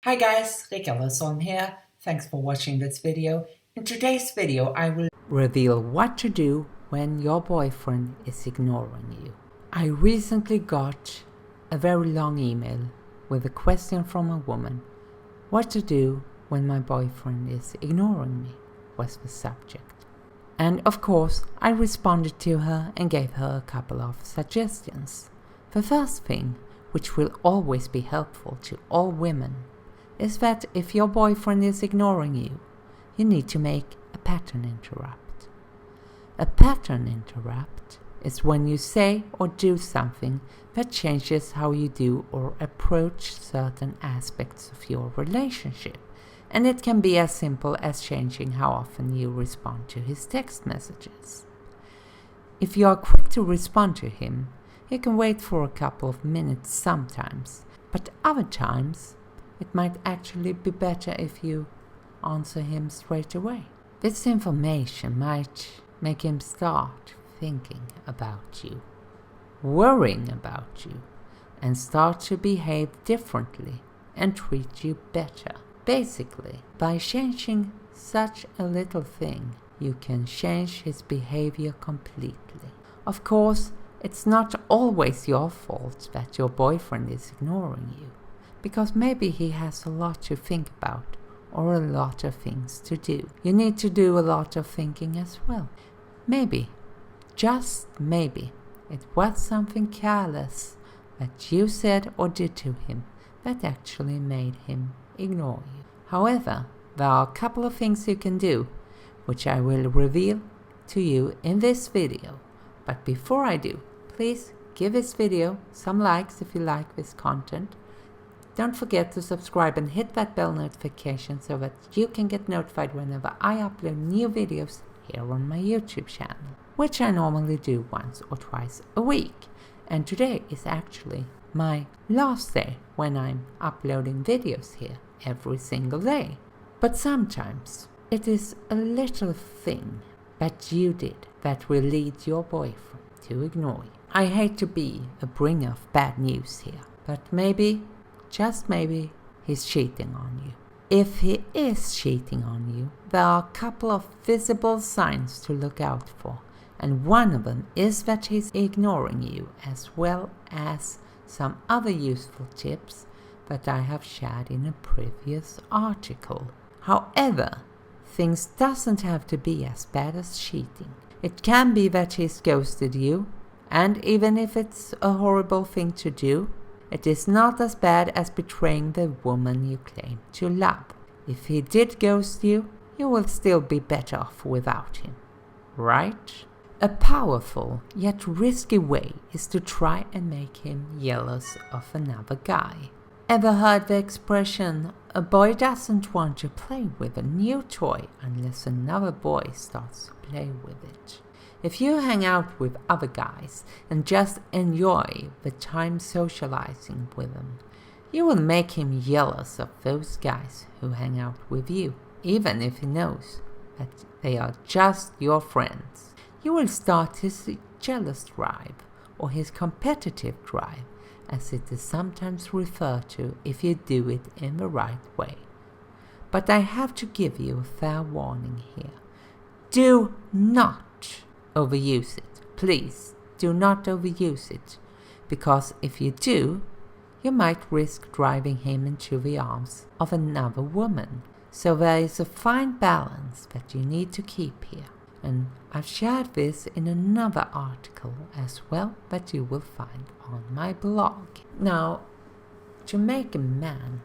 Hi guys, Rick here. Thanks for watching this video. In today's video I will reveal what to do when your boyfriend is ignoring you. I recently got a very long email with a question from a woman. What to do when my boyfriend is ignoring me was the subject. And of course I responded to her and gave her a couple of suggestions. The first thing, which will always be helpful to all women, is that if your boyfriend is ignoring you, you need to make a pattern interrupt. A pattern interrupt is when you say or do something that changes how you do or approach certain aspects of your relationship. And it can be as simple as changing how often you respond to his text messages. If you are quick to respond to him, you can wait for a couple of minutes sometimes, but other times it might actually be better if you answer him straight away. This information might make him start thinking about you, worrying about you, and start to behave differently and treat you better. Basically, by changing such a little thing, you can change his behavior completely. Of course, it's not always your fault that your boyfriend is ignoring you, because maybe he has a lot to think about or a lot of things to do. You need to do a lot of thinking as well. Maybe, just maybe, it was something careless that you said or did to him that actually made him ignore you. However, there are a couple of things you can do, which I will reveal to you in this video. But before I do, please give this video some likes if you like this content. Don't forget to subscribe and hit that bell notification so that you can get notified whenever I upload new videos here on my YouTube channel, which I normally do once or twice a week. And today is actually my last day when I'm uploading videos here every single day. But sometimes it is a little thing that you did that will lead your boyfriend to ignore you. I hate to be a bringer of bad news here, but maybe, just maybe, he's cheating on you. If he is cheating on you, there are a couple of visible signs to look out for, and one of them is that he's ignoring you, as well as some other useful tips that I have shared in a previous article. However, things doesn't have to be as bad as cheating. It can be that he's ghosted you, and even if it's a horrible thing to do, it is not as bad as betraying the woman you claim to love. If he did ghost you, you will still be better off without him, right? A powerful yet risky way is to try and make him jealous of another guy. Ever heard the expression, a boy doesn't want to play with a new toy unless another boy starts to play with it? If you hang out with other guys and just enjoy the time socializing with them, you will make him jealous of those guys who hang out with you, even if he knows that they are just your friends. You will start his jealous drive, or his competitive drive, as it is sometimes referred to if you do it in the right way. But I have to give you a fair warning here. Do not overuse it. Please, do not overuse it, because if you do, you might risk driving him into the arms of another woman. So there is a fine balance that you need to keep here. And I've shared this in another article as well that you will find on my blog. Now, to make a man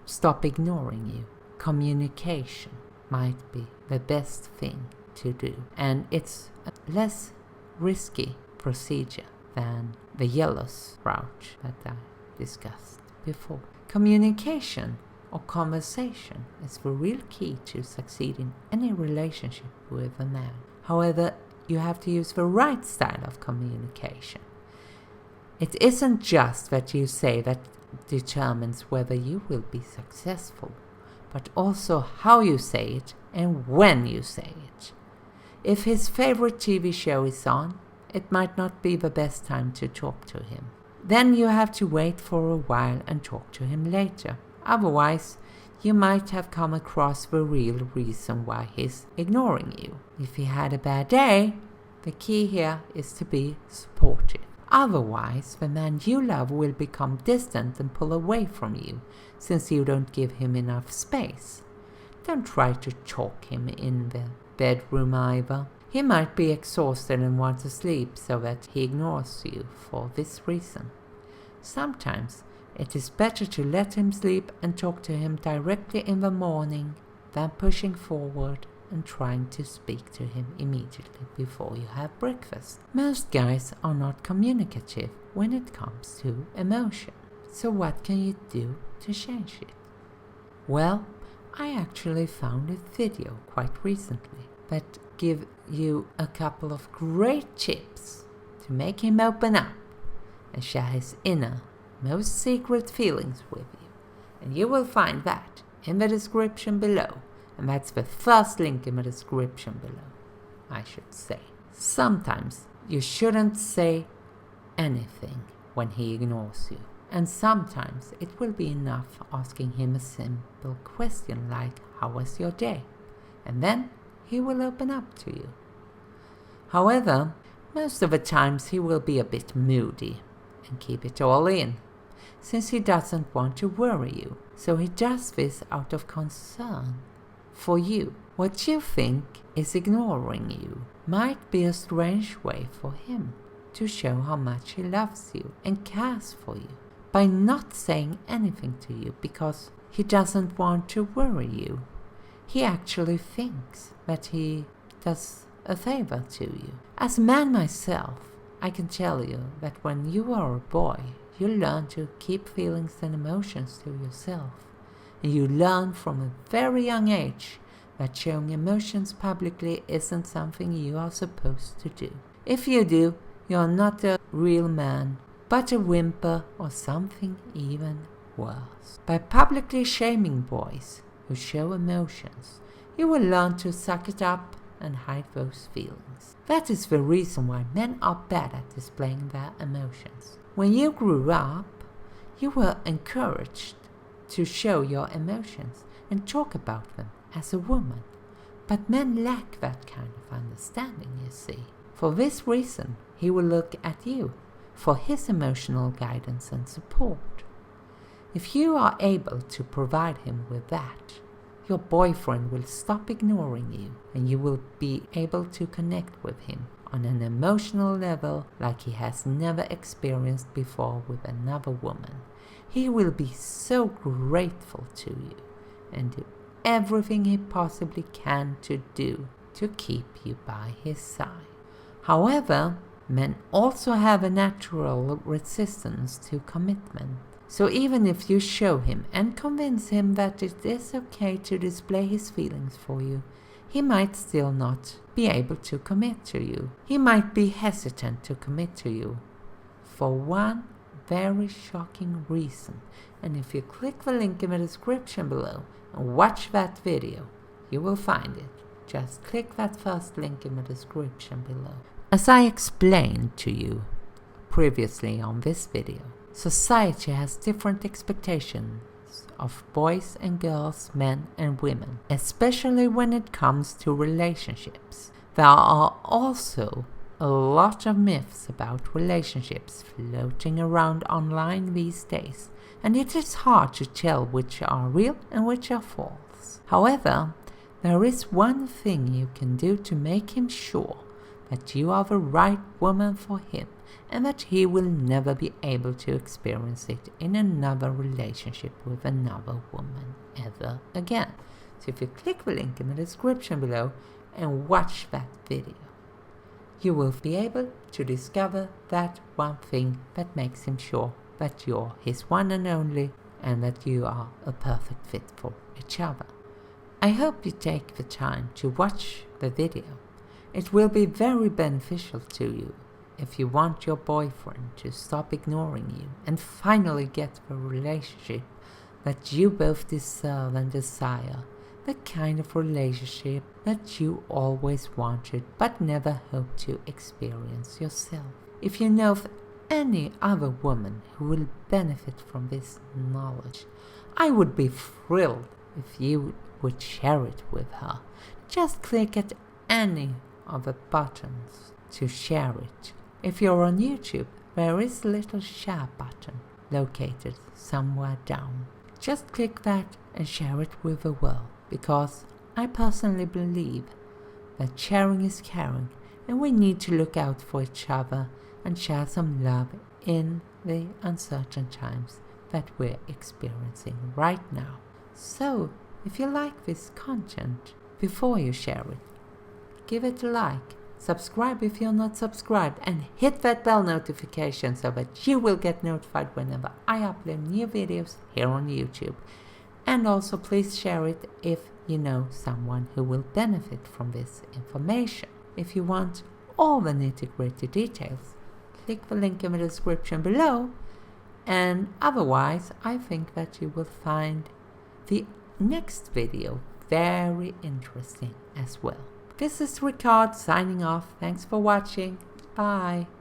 stop ignoring you, communication might be the best thing to do. And it's a less risky procedure than the jealous route that I discussed before. Communication or conversation is the real key to succeed in any relationship with a man. However, you have to use the right style of communication. It isn't just what you say that determines whether you will be successful, but also how you say it and when you say it. If his favorite TV show is on, it might not be the best time to talk to him. Then you have to wait for a while and talk to him later. Otherwise, you might have come across the real reason why he's ignoring you. If he had a bad day, the key here is to be supportive. Otherwise, the man you love will become distant and pull away from you, since you don't give him enough space. Don't try to chalk him in the bedroom either. He might be exhausted and want to sleep, so that he ignores you for this reason. Sometimes it is better to let him sleep and talk to him directly in the morning than pushing forward and trying to speak to him immediately before you have breakfast. Most guys are not communicative when it comes to emotion. So what can you do to change it? Well, I actually found a video quite recently that give you a couple of great tips to make him open up and share his inner, most secret feelings with you. And you will find that in the description below. And that's the first link in the description below, I should say. Sometimes you shouldn't say anything when he ignores you. And sometimes it will be enough asking him a simple question like, how was your day? And then he will open up to you. However, most of the times he will be a bit moody and keep it all in, since he doesn't want to worry you. So he does this out of concern for you. What you think is ignoring you might be a strange way for him to show how much he loves you and cares for you, by not saying anything to you because he doesn't want to worry you. He actually thinks that he does a favor to you. As a man myself, I can tell you that when you are a boy, you learn to keep feelings and emotions to yourself. And you learn from a very young age that showing emotions publicly isn't something you are supposed to do. If you do, you are not a real man, but a whimper or something even worse. By publicly shaming boys who show emotions, you will learn to suck it up and hide those feelings. That is the reason why men are bad at displaying their emotions. When you grew up, you were encouraged to show your emotions and talk about them as a woman. But men lack that kind of understanding, you see. For this reason, he will look at you for his emotional guidance and support. If you are able to provide him with that, your boyfriend will stop ignoring you and you will be able to connect with him on an emotional level like he has never experienced before with another woman. He will be so grateful to you and do everything he possibly can to do to keep you by his side. However, men also have a natural resistance to commitment. So even if you show him and convince him that it is okay to display his feelings for you, he might still not be able to commit to you. He might be hesitant to commit to you for one very shocking reason. And if you click the link in the description below and watch that video, you will find it. Just click that first link in the description below. As I explained to you previously on this video, society has different expectations of boys and girls, men and women, especially when it comes to relationships. There are also a lot of myths about relationships floating around online these days, and it is hard to tell which are real and which are false. However, there is one thing you can do to make him sure that you are the right woman for him and that he will never be able to experience it in another relationship with another woman ever again. So if you click the link in the description below and watch that video, you will be able to discover that one thing that makes him sure that you're his one and only and that you are a perfect fit for each other. I hope you take the time to watch the video. It will be very beneficial to you if you want your boyfriend to stop ignoring you and finally get the relationship that you both deserve and desire, the kind of relationship that you always wanted but never hoped to experience yourself. If you know of any other woman who will benefit from this knowledge. I would be thrilled if you would share it with her. Just click at any of the buttons to share it. If you're on YouTube, there is a little share button located somewhere down. Just click that and share it with the world, because I personally believe that sharing is caring, and we need to look out for each other and share some love in the uncertain times that we're experiencing right now. So, if you like this content, before you share it, give it a like, subscribe if you're not subscribed, and hit that bell notification so that you will get notified whenever I upload new videos here on YouTube. And also please share it if you know someone who will benefit from this information. If you want all the nitty-gritty details, click the link in the description below, and otherwise I think that you will find the next video very interesting as well. This is Ricard signing off. Thanks for watching. Bye.